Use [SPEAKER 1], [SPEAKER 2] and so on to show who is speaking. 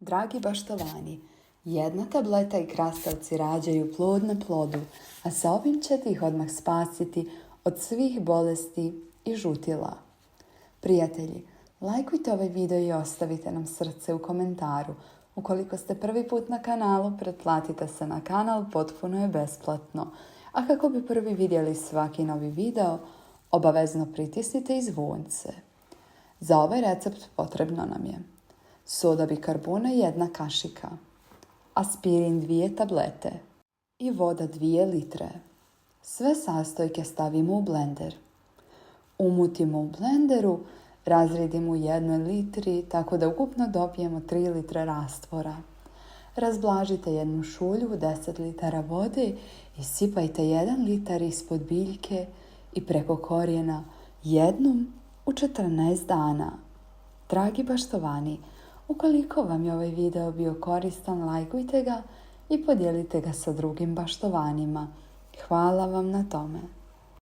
[SPEAKER 1] Dragi baštovani, jedna tableta i krastavci rađaju plod na plodu, a sa ovim ćete ih odmah spasiti od svih bolesti i žutila. Prijatelji, lajkujte ovaj video i ostavite nam srce u komentaru. Ukoliko ste prvi put na kanalu, pretplatite se na kanal, potpuno je besplatno. A kako bi prvi vidjeli svaki novi video, obavezno pritisnite i zvonce. Za ovaj recept potrebno nam je soda bikarbona 1 kašika, aspirin 2 tablete i voda 2 litre. Sve sastojke stavimo u blender. Umutimo u blenderu, razredimo u 1 litri tako da ukupno dobijemo 3 litre rastvora. Razblažite jednu šulju u 10 litara vode i sipajte 1 litar ispod biljke i preko korijena jednom u 14 dana. Dragi baštovani, ukoliko vam je ovaj video bio koristan, lajkujte ga i podijelite ga sa drugim baštovanima. Hvala vam na tome.